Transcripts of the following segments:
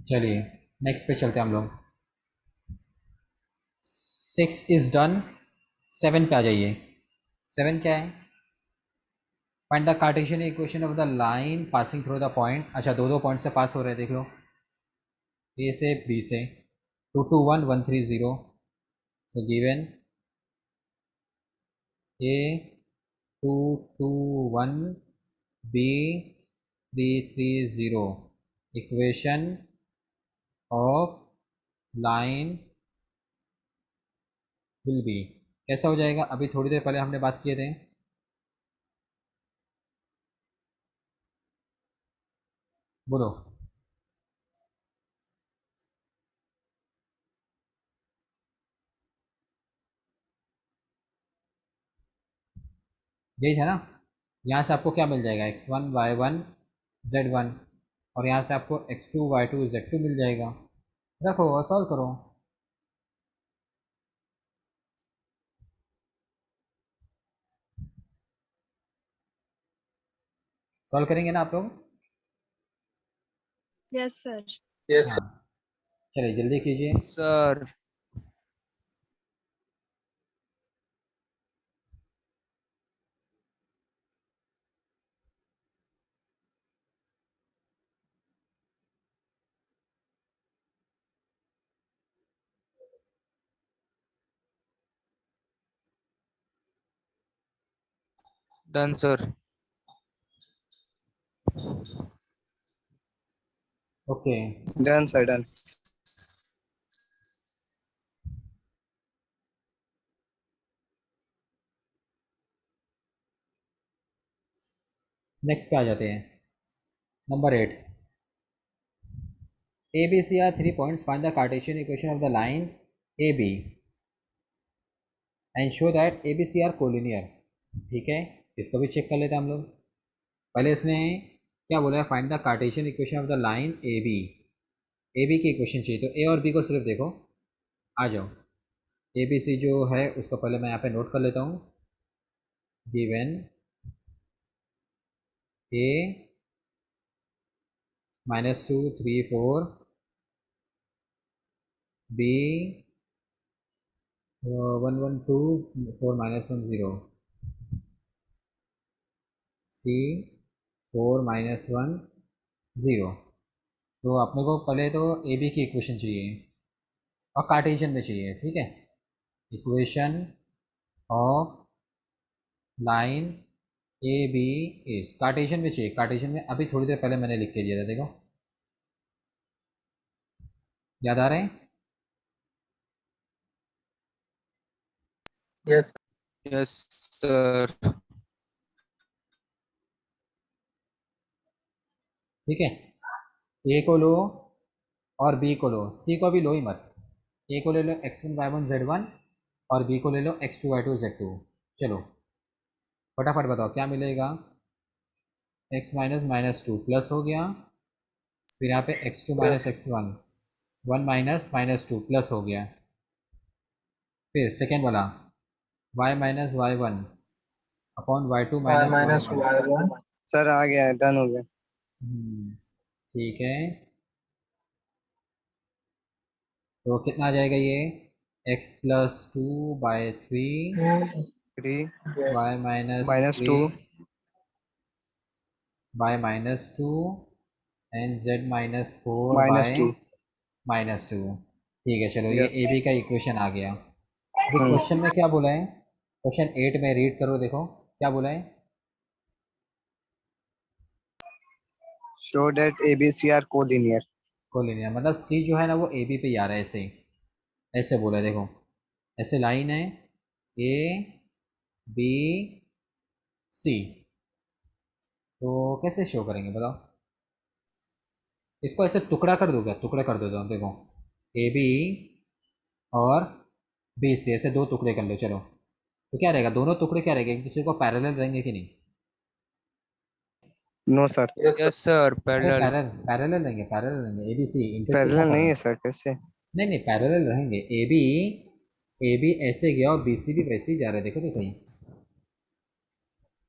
चलिए नेक्स्ट पे चलते हैं हम लोग। 6 इज डन। 7 पे आ जाइए। 7 क्या है? Find the Cartesian equation of the line passing through the point. अच्छा, दो दो पॉइंट से पास हो रहे हैं, देख लो। ए से बी से 2 2 1 1 3 0। So given A 2 2 1 B 3 3 0 equation of line will be. कैसा हो जाएगा? अभी थोड़ी देर पहले हमने बात किए थे। बोलो। यही था ना? यहाँ से आपको क्या मिल जाएगा? x1 y1 z1। और यहाँ से आपको x2 y2 z2 मिल जाएगा। रखो और सॉल्व करो। सॉल्व करेंगे ना आप लोग? Yes sir. हाँ, चलिए जल्दी कीजिए। Sir done sir. Okay, done sir done. Next पे आ जाते हैं। Number 8। A B C are 3 points. Find the Cartesian equation of the line A B and show that A B C are collinear. ठीक है, इसको भी check कर लेते हैं हम लोग। पहले इसने क्या बोला है? Find the Cartesian equation of the line A B. A B की इक्वेशन चाहिए, तो ए और बी को सिर्फ देखो। आ जाओ। ए बी सी जो है उसको पहले मैं यहाँ पे नोट कर लेता हूँ। गिवन ए -2 3 4 बी 1 1 2 4 -1 0 सी 4 -1 0। तो अपने को पहले तो ए बी की इक्वेशन चाहिए और कार्टेशियन में चाहिए। ठीक है, equation of line A B is Cartesian में चाहिए। कार्टेशियन में अभी थोड़ी देर पहले मैंने लिख के दिया था, देखो। याद आ रहे हैं? Yes yes sir. ठीक है, ए को लो और बी को लो। सी को भी लो ही मत। ए को ले लो x1 y1 z1 और बी को ले लो x2 y2 z2। चलो फटाफट बताओ क्या मिलेगा। x -2 प्लस हो गया। फिर यहाँ पे x2 -x1 1 -2 प्लस हो गया। फिर सेकेंड वाला y -y1 upon y2 y -y1। Minus Y one. Sir आ गया है, डन हो गया। ठीक है, तो कितना आ जाएगा ये? x+2/3 3 y minus 2 -3 by -2 and z -4 minus by 2। -2। ठीक है, चलो ये यस। ए बी का इक्वेशन आ गया। अभी क्वेश्चन में क्या बोला है? क्वेश्चन 8 में रीड करो, देखो क्या बोला है। Show that ABC are collinear. Collinear मतलब सी जो है ना वो ए बी पे ही आ रहा है, ऐसे ही। ऐसे बोला है, देखो। ऐसे लाइन है ए बी सी। तो कैसे शो करेंगे बताओ? इसको ऐसे टुकड़ा कर दो, क्या टुकड़े कर देता हूँ, देखो। ए बी और बी सी ऐसे दो टुकड़े कर लो, चलो। तो क्या रहेगा? दोनों टुकड़े क्या रहेंगे? एक दूसरे को पैरेलल रहेंगे कि नहीं? No sir. यस सर अरे पैरेलल। पैरेलल पैरेलल रहेंगे, पैरेलल रहेंगे। A B C intersect parallel मत नहीं होना। है सर, कैसे? नहीं नहीं, पैरेलल रहेंगे। ए बी ऐसे गया और बी सी भी वैसे ही जा रहा है, देखो तो सही।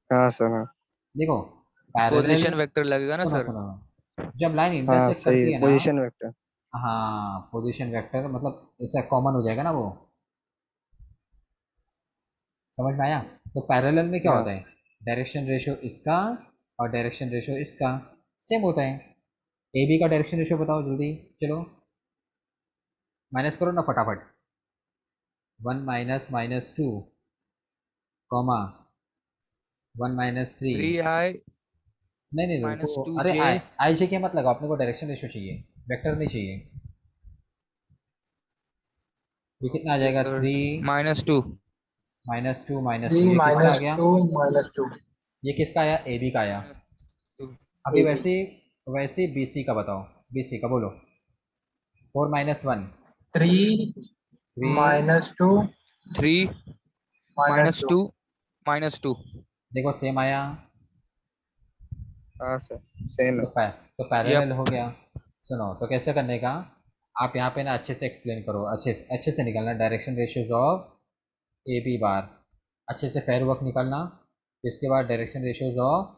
हाँ सर हाँ। देखो पैरेलल। पोजीशन वेक्टर लगेगा ना सुनो सर। सुनो, जब लाइन हाँ इंटरसेक्ट करती सही, है ना, पोजीशन वेक्टर। हाँ पोजीशन वेक्टर मतलब इसका कॉमन हो जाएगा ना वो। समझ में आया? तो पैरेलल में क्या हाँ होता है, डायरेक्शन रेशियो इसका और डायरेक्शन रेशियो इसका सेम होता है। ए बी का डायरेक्शन रेशियो बताओ जल्दी, चलो माइनस करो ना फटाफट। 1 - -2 कॉमा 1 - 3। 3i नहीं नहीं minus रुको, अरे 2j। आई आई जे के मत लगाओ, अपने को डायरेक्शन रेशियो चाहिए, वेक्टर नहीं चाहिए। ये कितना आ ओके जाएगा, सर, 3 -2। -2 3 ये किसका आ minus गया, 2 minus 2 ये किसका आया, ए बी का आया। -2। अभी AB वैसे वैसे बी सी का बताओ, बी सी का बोलो। 4 - 1 3 3। minus 2 3 minus 2 -2 -2। देखो सेम आया। हाँ सर, सेम तो है। तो पैरेलल यप। हो गया। सुनो तो कैसे करने का, आप यहाँ पे ना अच्छे से एक्सप्लेन करो, अच्छे से निकालना direction ratios of A B bar, अच्छे से फेयर वर्क निकालना। इसके बाद direction ratios of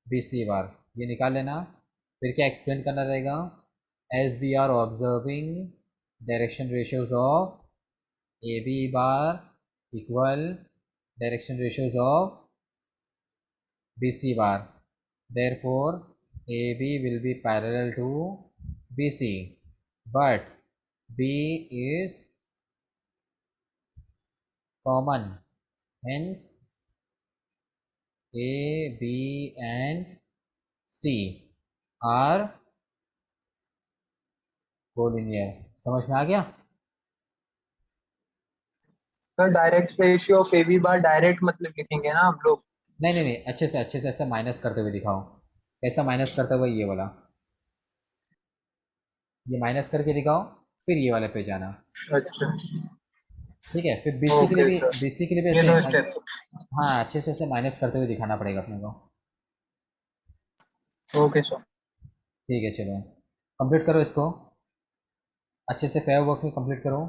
B C bar, ये निकाल लेना। फिर क्या एक्सप्लेन करना रहेगा, as we are observing direction ratios of A B bar equal direction ratios of B C bar, therefore AB will be parallel to BC, but B is common, hence A, B and C are collinear। समझ में आ गया? Sir direct ratio of AB bar direct मतलब लिखेंगे ना हम लोग। नहीं नहीं नहीं, अच्छे से ऐसा माइनस करते हुए दिखाओ। कैसा माइनस करते हुए, ये वाला, ये माइनस करके दिखाओ, फिर ये वाले पे जाना। अच्छा। ठीक है, फिर बीसी के लिए ओके भी, सर, बीसी के लिए भी ये ऐसे दो स्टेप। हाँ अच्छे से ऐसे माइनस करते हुए दिखाना पड़ेगा अपने को। Okay sir. ठीक है चलो, कंप्लीट करो इसको, अच्छे से फेयर वर्क में कंप्लीट करो।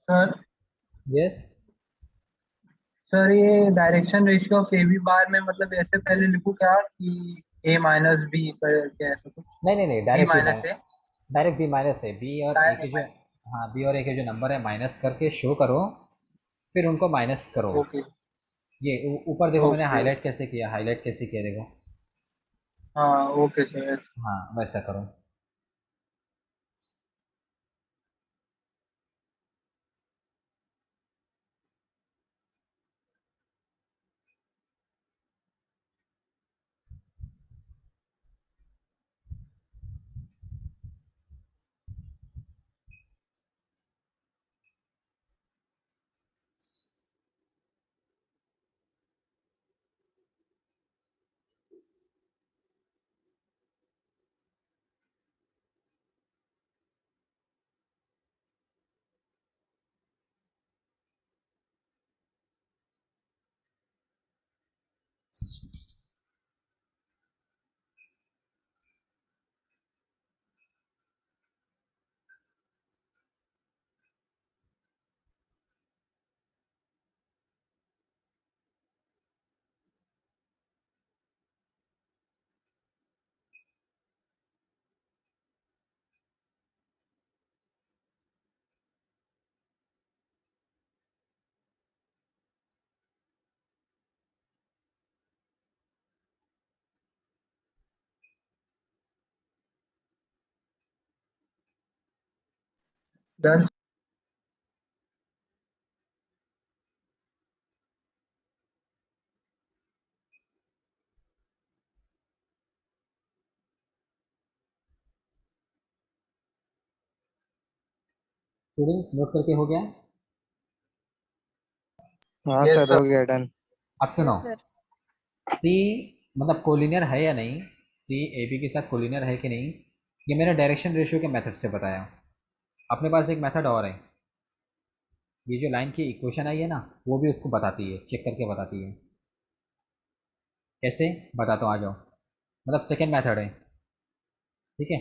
Sir yes. सर ये डायरेक्शन रेशियो ऑफ AB बार में मतलब ऐसे पहले लिखूं क्या कि A माइनस बी करके ऐसा कुछ, नहीं नहीं नहीं, B direct B minus minus, A. Direct B minus है, बी और ए के जो, हाँ बी और ए के जो नंबर है माइनस करके शो करो, फिर उनको माइनस करो। ओके ये ऊपर देखो मैंने ओके। हाईलाइट कैसे किया, हाईलाइट कैसे किया देखो। हाँ ओके सर। हाँ वैसा करो। Done. स्टूडेंट्स नोट करके हो गया? हाँ Yes, सर sir. हो गया डन। अब सुनो, Yes, sir. सी मतलब कोलिनियर है या नहीं, सी ए बी के साथ कोलिनियर है कि नहीं, ये मैंने डायरेक्शन रेशियो के मेथड से बताया। अपने पास एक मेथड और है, ये जो लाइन की इक्वेशन आई है ना, वो भी उसको बताती है, चेक करके बताती है। कैसे बताता हूँ, आ जाओ। मतलब सेकेंड मेथड है, ठीक है।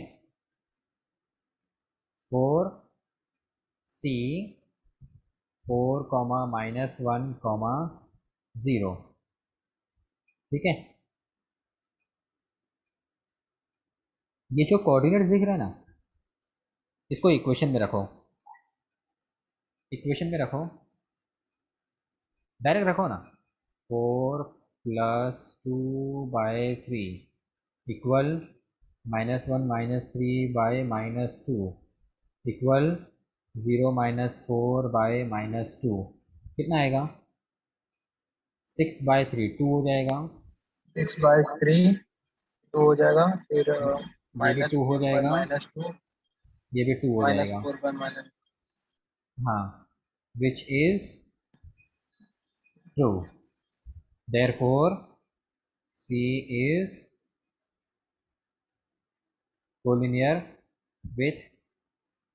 4C 4 कॉमा -1 कॉमा 0, ठीक है। ये जो कोऑर्डिनेट दिख रहा है ना, इसको इक्वेशन में रखो, इक्वेशन में रखो, डायरेक्ट रखो ना। 4 + 2/3 इक्वल -1 -3 -2 इक्वल 0 -4 -2, कितना आएगा? 6/3, 2 हो जाएगा, 6/3 2 हो जाएगा, फिर ये भी 2 हो -4 जाएगा, -2 ये भी 2 हो जाएगा। -4 हाँ, which is true, therefore C is collinear with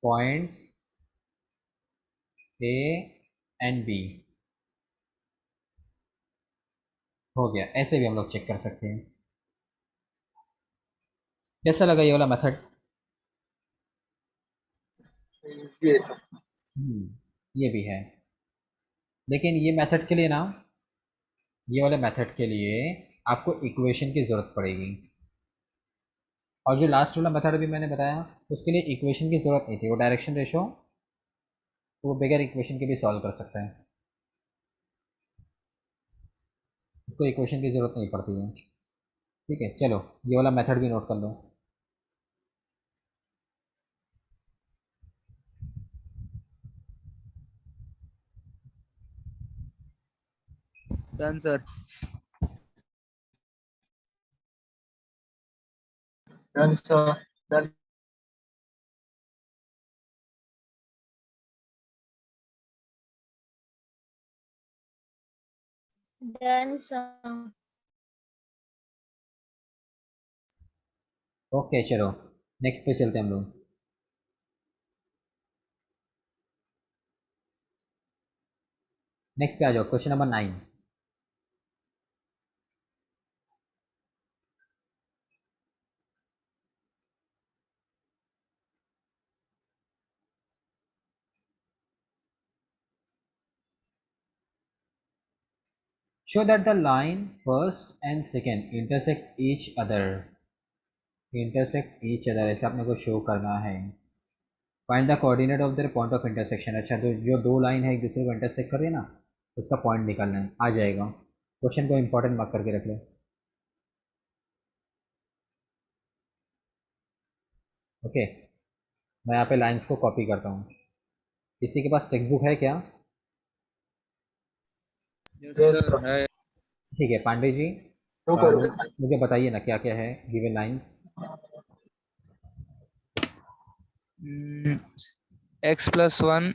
points A and B. हो गया, ऐसे भी हम लोग चेक कर सकते हैं। कैसा लगा ये वाला मेथड? ये सब। ये भी है, लेकिन ये मेथड के लिए ना, ये वाले मेथड के लिए आपको इक्वेशन की ज़रूरत पड़ेगी, और जो लास्ट वाला मेथड भी मैंने बताया उसके लिए इक्वेशन की ज़रूरत नहीं थी, वो डायरेक्शन रेशो, तो वो बगैर इक्वेशन के भी सॉल्व कर सकते हैं, उसको इक्वेशन की ज़रूरत नहीं पड़ती है। ठीक है, चलो ये वाला मेथड भी नोट कर लो। Done, sir. Done, sir. Done. Done, sir. Okay चलो नेक्स्ट पे चलते हैं हम लोग। नेक्स्ट पे आ जाओ, question number 9। Show that the line first and second intersect each other, ऐसा अपने को शो करना है। Find the coordinate of their point of intersection. अच्छा, तो जो दो लाइन है एक दूसरे को इंटरसेक्ट कर रही है ना, उसका पॉइंट निकालना है, आ जाएगा। क्वेश्चन को इंपॉर्टेंट मार्क करके रख लो। ओके, मैं यहाँ पे लाइंस को कॉपी करता हूँ। किसी के पास टेक्स्ट बुक है क्या? Yes, Yes, sir. sir. है। ठीक है पांडे जी, शुरू करो। मुझे बताइए ना क्या क्या है गिवन लाइंस। X + 1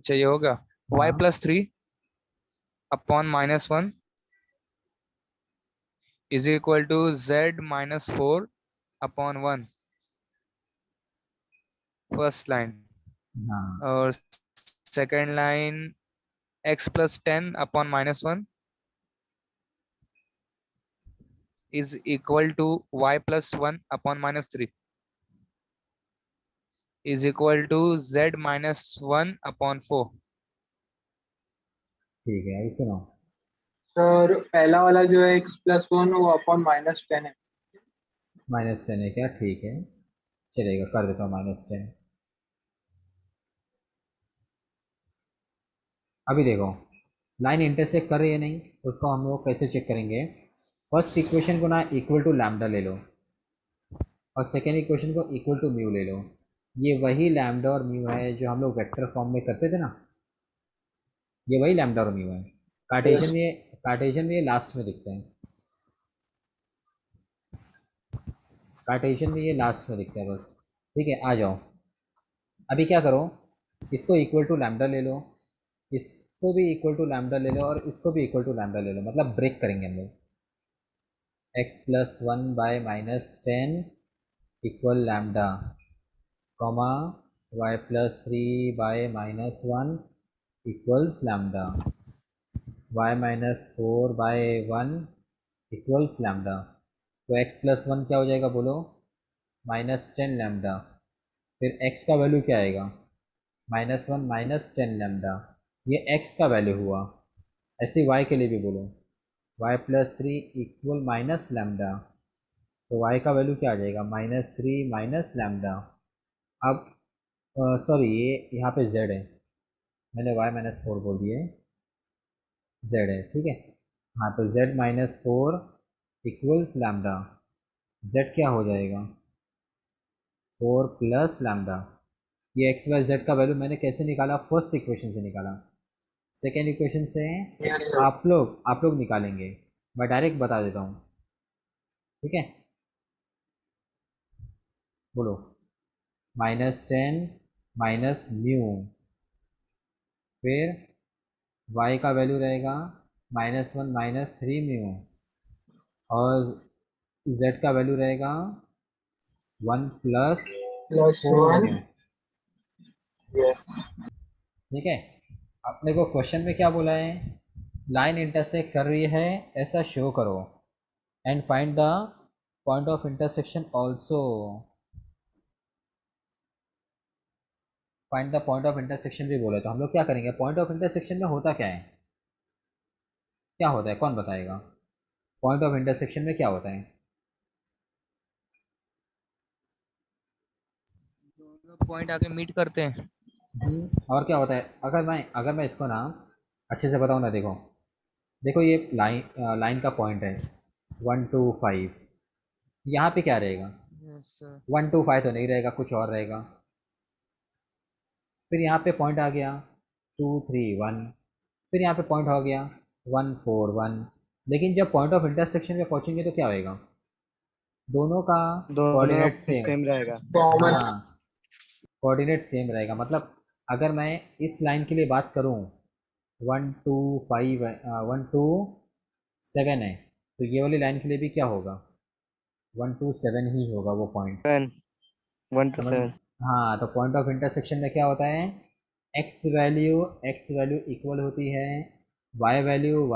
चाहिए होगा, Y हाँ, + 3 upon -1 is equal to Z - 4 upon 1, first line. हाँ, और second line X + 10 upon -1 is equal to y plus 1 upon minus 3 is equal to z minus 1 upon 4. ठीक है, अभी सुनो। सर पहला वाला जो है x+1 वो अपॉन -10 है। -10 है क्या? ठीक है, चलेगा, कर देता हूँ -10। अभी देखो, लाइन इंटरसेक्ट कर रही है नहीं, उसको हम लोग कैसे चेक करेंगे? फर्स्ट इक्वेशन को ना इक्वल टू लैम्डा ले लो, और सेकेंड इक्वेशन को इक्वल टू म्यू ले लो। ये वही लैम्डा और म्यू है जो हम लोग वेक्टर फॉर्म में करते थे ना, ये वही लैम्डा और म्यू है। कार्टेशियन में ये लास्ट में दिखते हैं, कार्टेशियन में ये लास्ट में दिखता है बस। ठीक है, आ जाओ। अभी क्या करो, इसको इक्वल टू लैम्डा ले लो, इसको भी इक्वल टू लैम्डा ले लो, और इसको भी इक्वल टू लैम्डा ले लो, मतलब ब्रेक करेंगे हम लोग। x+1 by -10 equal lambda, comma y+3 by -1 equals lambda, y-4 by 1 equals lambda. तो x+1 क्या हो जाएगा बोलो? -10 लैम्डा। फिर x का वैल्यू क्या आएगा? -1 -10 लैम्डा, ये x का वैल्यू हुआ। ऐसे y के लिए भी बोलो, y+3 इक्वल माइनस लैम्डा, तो y का वैल्यू क्या आ जाएगा? -3 माइनस लैम्डा। अब सॉरी, ये यहाँ पे z है, मैंने y-4 बोल दिए, z है, ठीक है। हाँ, तो z-4 इक्वल्स लैम्डा, z क्या हो जाएगा? 4 प्लस लैम्डा। ये एक्स वाई जेड का वैल्यू मैंने कैसे निकाला? फर्स्ट इक्वेशन से निकाला। सेकेंड इक्वेशन से आप लोग निकालेंगे, मैं डायरेक्ट बता देता हूँ, ठीक है। बोलो, -10 माइनस म्यू, फिर y का वैल्यू रहेगा -1 -3 म्यू, और z का वैल्यू रहेगा 1 प्लस +1 म्यू, यस। ठीक है। अपने को क्वेश्चन में क्या बोला है? लाइन इंटरसेक्ट कर रही है ऐसा शो करो, and find the point of intersection also. Find the point of intersection भी बोले, तो हम लोग क्या करेंगे? पॉइंट ऑफ इंटरसेक्शन में होता क्या है? क्या होता है, कौन बताएगा? पॉइंट ऑफ इंटरसेक्शन में क्या होता है? दोनों पॉइंट आके मीट करते हैं। और क्या होता है? अगर मैं इसको ना अच्छे से बताऊँ ना, देखो देखो, ये लाइन का पॉइंट है 1 2 5, यहाँ पे क्या रहेगा? Yes sir. 1 2 5 तो नहीं रहेगा, कुछ और रहेगा। फिर यहाँ पे पॉइंट आ गया 2 3 1, फिर यहाँ पे पॉइंट हो गया 1 4 1। लेकिन जब पॉइंट ऑफ इंटरसेक्शन में पहुँचेंगे तो क्या होएगा? दोनों का दोनों कोऑर्डिनेट का सेम। सेम रहेगा। कॉमन। हाँ, कोऑर्डिनेट सेम रहेगा, मतलब अगर मैं इस लाइन के लिए बात करूँ, 1 2 5 1 2 7 है, तो ये वाली लाइन के लिए भी क्या होगा? 1 2 7 ही होगा वो पॉइंट। 1 to समझ? 7। हाँ, तो पॉइंट ऑफ इंटरसेक्शन में क्या होता है? एक्स वैल्यू इक्वल होती है वाई वैल्यू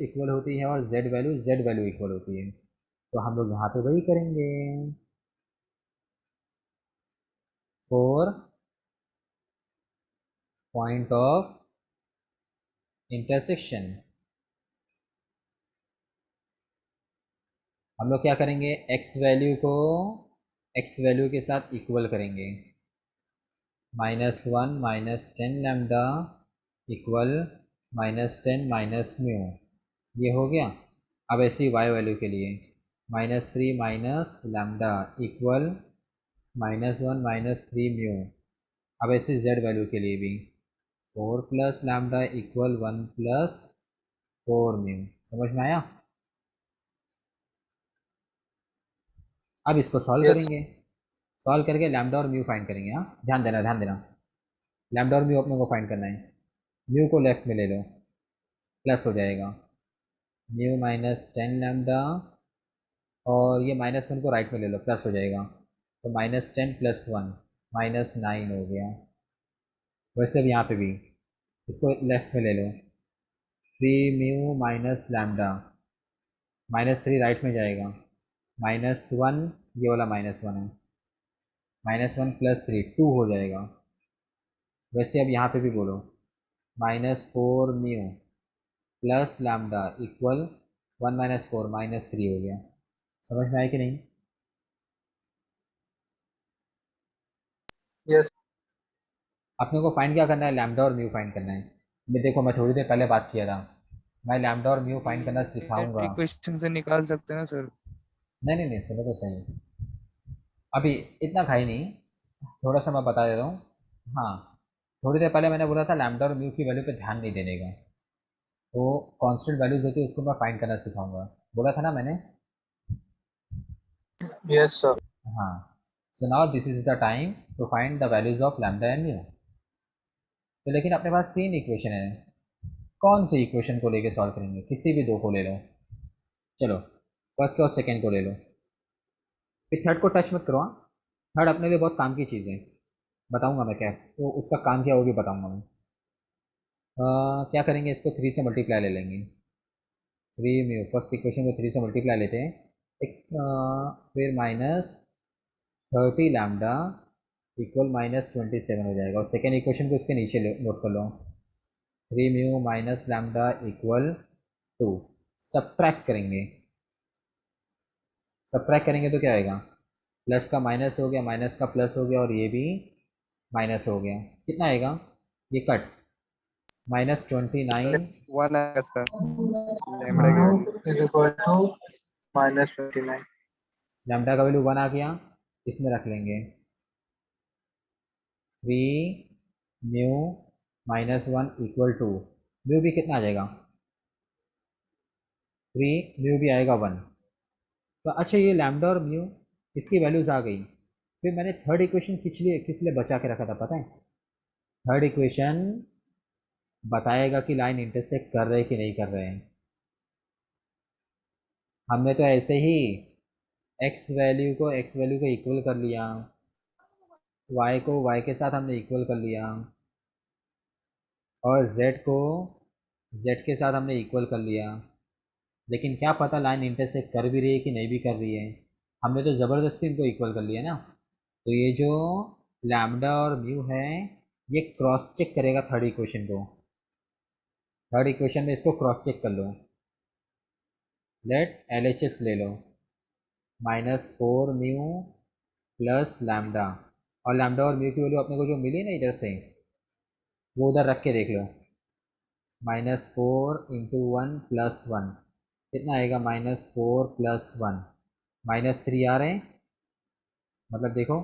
इक्वल होती है, और जेड वैल्यू इक्वल होती है। तो हम लोग यहाँ पे वही करेंगे, फॉर पॉइंट ऑफ इंटरसेक्शन हम लोग क्या करेंगे? एक्स वैल्यू के साथ इक्वल करेंगे। -1 -10 लैम्डा इक्वल -10 माइनस म्यू, ये हो गया। अब ऐसे ही वाई वैल्यू के लिए -3 माइनस लैम्डा इक्वल -1 -3 म्यू। अब ऐसे जेड वैल्यू के लिए भी 4 plus lambda equal 1 plus 4 mu. समझ में आया? अब इसको सॉल्व यस। करेंगे, सॉल्व करके लैम्डा और म्यू फाइंड करेंगे। हाँ, ध्यान देना ध्यान देना, लैम्डा और म्यू अपने को फाइंड करना है। म्यू को लेफ्ट में ले लो, प्लस हो जाएगा म्यू -10 लैम्डा, और ये -1 को राइट में ले लो, प्लस हो जाएगा, तो -10 प्लस 1 -9 हो गया। वैसे अब यहाँ पे भी इसको लेफ्ट में ले लो, 3 म्यू माइनस लैम्डा, -3 राइट में जाएगा, -1 ये वाला -1 है, -1 + 3 2 हो जाएगा। वैसे अब यहाँ पे भी बोलो, -4 म्यू प्लस लैम्डा इक्वल 1 - 4 -3 हो गया। समझ में आया कि नहीं? यस अपने को फाइंड क्या करना है? लैम्डा और म्यू फाइंड करना है। मैं देखो, मैं थोड़ी देर पहले बात किया था, मैं लैम्डा और म्यू फाइंड करना सिखाऊंगा। इक्वेशन से निकाल सकते हैं ना सर? नहीं नहीं नहीं, सुनो तो सही, अभी इतना खाई नहीं, थोड़ा सा मैं बता देता हूँ। हाँ, थोड़ी देर पहले मैंने बोला था लैम्डा और म्यू की वैल्यू पे ध्यान नहीं देने का, तो कांस्टेंट वैल्यूज होती है उसको मैं फाइंड करना सिखाऊंगा, बोला था ना मैंने। Yes sir. हाँ, so now this is the time to find the values of lambda and mu. तो लेकिन अपने पास 3 इक्वेशन है, कौन सी इक्वेशन को लेके सॉल्व करेंगे? किसी भी 2 को ले लो, चलो फर्स्ट और सेकेंड को ले लो, फिर थर्ड को टच मत करो। हाँ, थर्ड अपने लिए बहुत काम की चीज़ है, बताऊंगा मैं क्या, तो उसका काम क्या होगी बताऊंगा मैं। क्या करेंगे, इसको 3 से मल्टीप्लाई ले लेंगे, 3 म्यू, फर्स्ट इक्वेशन को 3 से मल्टीप्लाई लेते हैं, एक फिर -30 लैम्डा इक्वल -27 हो जाएगा, और सेकेंड इक्वेशन को इसके नीचे नोट कर लो, 3 mu minus lambda equal 2। Subtract करेंगे, सब्ट्रैक्ट करेंगे तो क्या आएगा? प्लस का माइनस हो गया, माइनस का प्लस हो गया, और ये भी माइनस हो गया, कितना आएगा? ये कट, -29 1 आएगा सर, लैम्बडा की value. Is equal to -29। Lambda का वैल्यू 1 आ गया, इसमें रख लेंगे 3 म्यू -1 इक्वल टू, म्यू भी कितना आ जाएगा? 3 म्यू भी आएगा 1। तो अच्छा, ये लैम्डा और म्यू इसकी वैल्यूज आ गई, फिर मैंने थर्ड इक्वेशन किस लिए बचा के रखा था पता है? थर्ड इक्वेशन बताएगा कि लाइन इंटरसेक्ट कर रहे हैं कि नहीं कर रहे हैं। हमने तो ऐसे ही एक्स वैल्यू को इक्वल कर लिया, वाई को वाई के साथ हमने इक्वल कर लिया, और जेड को जेड के साथ हमने इक्वल कर लिया, लेकिन क्या पता लाइन इंटरसेक्ट कर भी रही है कि नहीं भी कर रही है। हमने तो ज़बरदस्ती इनको इक्वल कर लिया ना। तो ये जो लैम्डा और म्यू है, ये क्रॉस चेक करेगा थर्ड इक्वेशन को, थर्ड इक्वेशन में इसको क्रॉस चेक कर लो, लेट LHS ले लो, -4 म्यू प्लस लैम्डा, और लैम्डा और म्यू की वैल्यू अपने को जो मिली ना इधर से, वो उधर रख के देख लो, -4 × 1 + 1 कितना आएगा? -4 + 1 -3 आ रहे हैं, मतलब देखो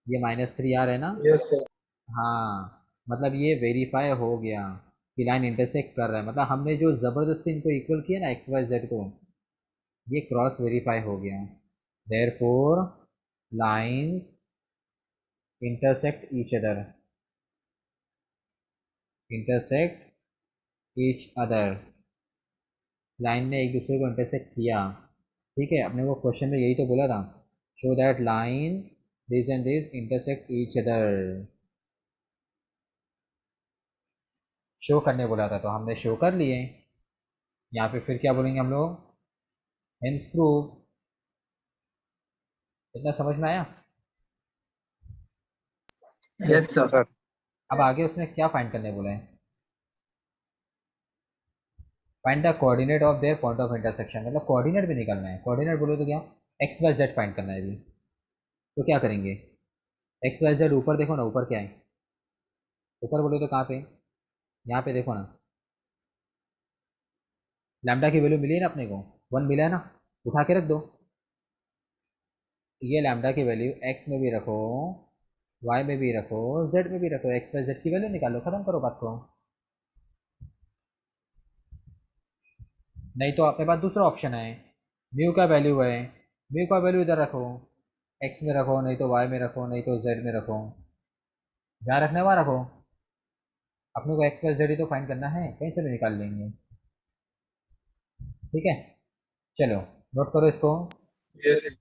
ये -3 आ रहे हैं ना। Yes sir. हाँ, मतलब ये वेरीफाई हो गया कि लाइन इंटरसेक्ट कर रहा है, मतलब हमने जो ज़बरदस्ती इनको इक्वल किया ना XYZ को, ये क्रॉस वेरीफाई हो गया। Therefore lines intersect each other, intersect each other, line ने एक दूसरे को इंटरसेक्ट किया। ठीक है, अपने को क्वेश्चन में यही तो बोला था, show that line this and this intersect each other, show करने बोला था, तो हमने शो कर लिए। यहाँ पे फिर क्या बोलेंगे हम लोग? Hence prove. इतना समझ में आया? Yes yes sir. सर। अब आगे उसने क्या फाइंड करने बोला है? Find the coordinate of their point of intersection, मतलब कोऑर्डिनेट भी निकालना है। कोऑर्डिनेट बोलो तो क्या? XYZ फाइंड करना है अभी। तो क्या करेंगे? XYZ ऊपर देखो ना, ऊपर क्या है? ऊपर बोलो तो कहाँ पे? यहाँ पे देखो ना, लैम्डा की वैल्यू मिली है ना अपने को, 1 मिला है ना, उठा के रख दो। ये लैम्डा की वैल्यू x में भी रखो, y में भी रखो, z में भी रखो, XYZ की वैल्यू निकालो, खत्म करो बात को। नहीं तो अपने पास दूसरा ऑप्शन है, म्यू का वैल्यू है, म्यू का वैल्यू इधर रखो, x में रखो, नहीं तो y में रखो, नहीं तो z में रखो, जहाँ रखना है वहाँ रखो। अपने को XYZ ही तो फाइंड करना है, कहीं से भी निकाल लेंगे। ठीक है, चलो नोट करो इसको। यस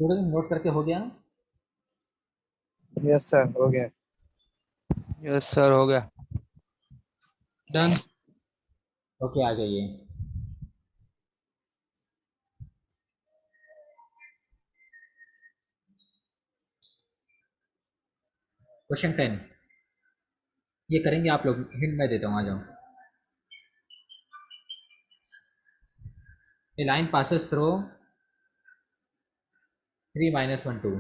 स्टूडेंट्स नोट करके हो गया? यस सर हो गया। यस सर हो गया। डन। ओके आ जाइए। क्वेश्चन 10 ये करेंगे आप लोग, हिंट मैं देता हूँ, आ जाओ। ए लाइन पासेस थ्रू 3 - 1 2,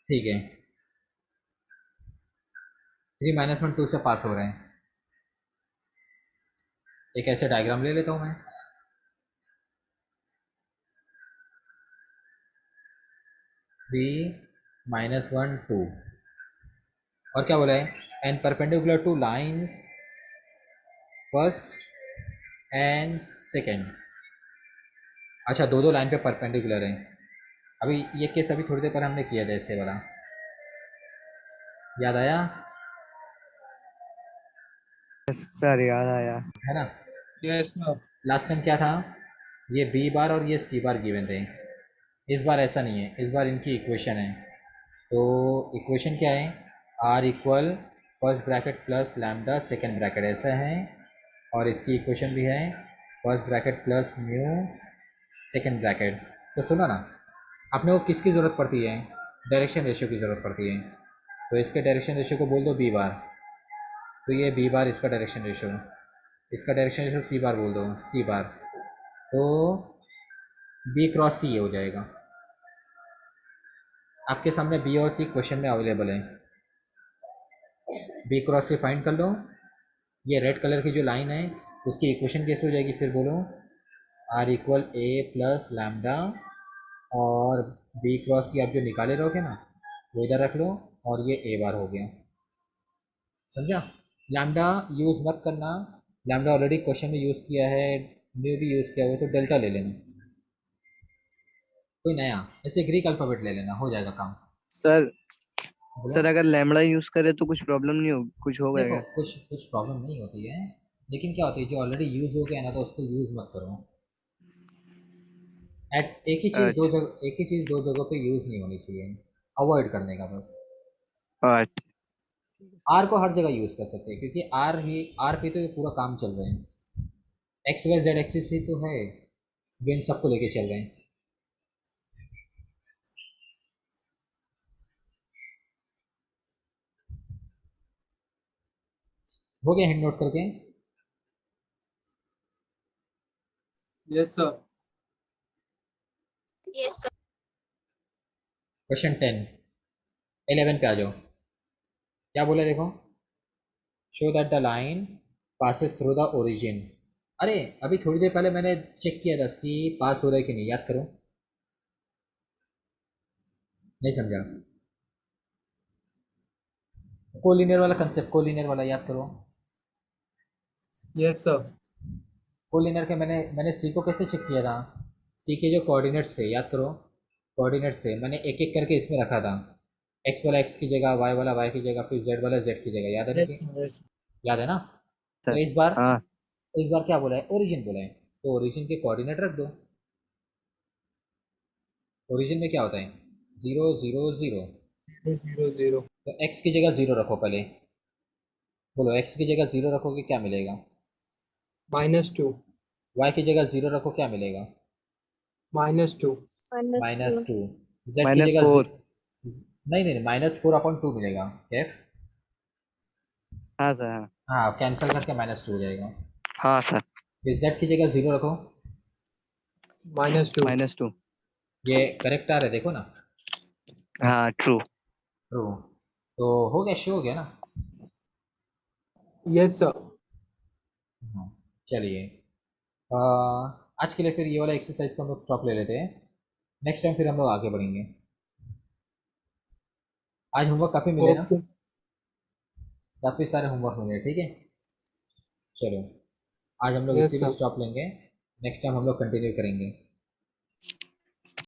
ठीक है। 3 - 1 2 से पास हो रहे हैं। एक ऐसे डायग्राम ले लेता हूँ मैं। थ्री माइनस वन टू, और क्या बोला है, and perpendicular two lines first and second. अच्छा, दो दो लाइन पे परपेंडिकुलर है। अभी ये केस अभी थोड़ी देर पहले हमने किया था इससे वाला, याद आया? सर याद आया। है ना? Yes sir. लास्ट टाइम क्या था, ये बी बार और ये सी बार गिवन थे। इस बार ऐसा नहीं है, इस बार इनकी इक्वेशन है। तो इक्वेशन क्या है, r equal first bracket plus lambda second bracket ऐसा है, और इसकी इक्वेशन भी है first bracket plus mu second bracket. तो सुनो ना, आपने को किसकी ज़रूरत पड़ती है, डायरेक्शन रेशियो की ज़रूरत पड़ती है। तो इसके डायरेक्शन रेशियो को बोल दो बी बार, तो ये बी बार इसका डायरेक्शन रेशियो, इसका डायरेक्शन रेशियो सी बार बोल दो, सी बार। तो बी क्रॉस सी हो जाएगा। आपके सामने बी और सी क्वेश्चन में अवेलेबल है। बी क्रॉस सी फाइंड कर लो। ये रेड कलर की जो लाइन है उसकी इक्वेशन कैसे हो जाएगी फिर बोलो, r equal a plus lambda, और बी क्रॉस सी आप जो निकाले रहोगे ना वो इधर रख लो, और ये ए बार हो गया। समझा? लैम्डा यूज़ मत करना, लैम्डा ऑलरेडी क्वेश्चन में यूज़ किया है, म्यू भी यूज़ किया हुआ, तो डेल्टा ले लेना, कोई नया ऐसे ग्रीक अल्फ़ाबेट ले लेना, हो जाएगा काम। सर बोलो। सर अगर लैम्बडा यूज करे तो कुछ प्रॉब्लम नहीं हो, कुछ होगा देखो क्या? कुछ कुछ प्रॉब्लम नहीं होती है, लेकिन क्या होती है, जो ऑलरेडी यूज़ हो गया ना तो उसको यूज़ मत करो। एक ही चीज़ दो अच्छा जगह, एक ही चीज़ दो जगह पे यूज़ नहीं होनी चाहिए, अवॉइड करने का बस। अच्छा। आर को हर जगह यूज़ कर सकते हैं, क्योंकि आर पे तो ये पूरा काम चल रहे हैं। एक्स वाई जेड एक्सिस ही तो है जो इन सबको लेके चल रहे हैं। हो गया हिंट नोट करके? Yes sir. Yes, sir. Question 10 11 पे आ जाओ। क्या बोला देखो, show that the line passes through the origin. अरे अभी थोड़ी देर पहले मैंने चेक किया था सी पास हो रहा है कि नहीं, याद करो। नहीं समझा? कोलिनियर वाला कंसेप्ट, कोलिनियर वाला याद करो। Yes sir. कोलिनियर के मैंने सी को कैसे चेक किया था, सी के जो कोऑर्डिनेट्स थे याद करो, कोऑर्डिनेट्स थे मैंने एक एक करके इसमें रखा था, एक्स वाला एक्स की जगह, वाई वाला वाई की जगह, फिर जेड वाला जेड की जगह, याद है ना कि? यस याद है ना? तो सर हाँ इस बार क्या बोला है, ओरिजिन बोला है, तो ओरिजिन के कोऑर्डिनेट रख दो। ओरिजिन में क्या होता है, 0 0 0, 0 0 तो एक्स की जगह 0 रखो पहले। बोलो, एक्स की जगह 0 रखोगे क्या मिलेगा? -2 वाई की जगह 0 रखो क्या मिलेगा? -2 माइनस टू। जेड की जगह -4। नहीं नहीं, -4/2 मिलेगा कैफ। हाँ सर हाँ। हाँ, कैंसिल करके -2 हो जाएगा। हाँ सर। फिर जेड की जगह 0 रखो। -2 -2। ये करेक्ट आ रहा है देखो ना। हाँ ट्रू। ट्रू। तो हो गया, शो हो गया ना। Yes sir. हाँ, चलिए। अ, आज के लिए फिर ये वाला एक्सरसाइज को हम लोग स्टॉप ले लेते हैं, नेक्स्ट टाइम फिर हम लोग आगे बढ़ेंगे। आज होमवर्क काफ़ी मिले ना, ओके। काफ़ी सारे होमवर्क मिले, ठीक है। चलो, आज हम लोग यस इसी में सर। स्टॉप लेंगे, नेक्स्ट टाइम हम लोग कंटिन्यू करेंगे।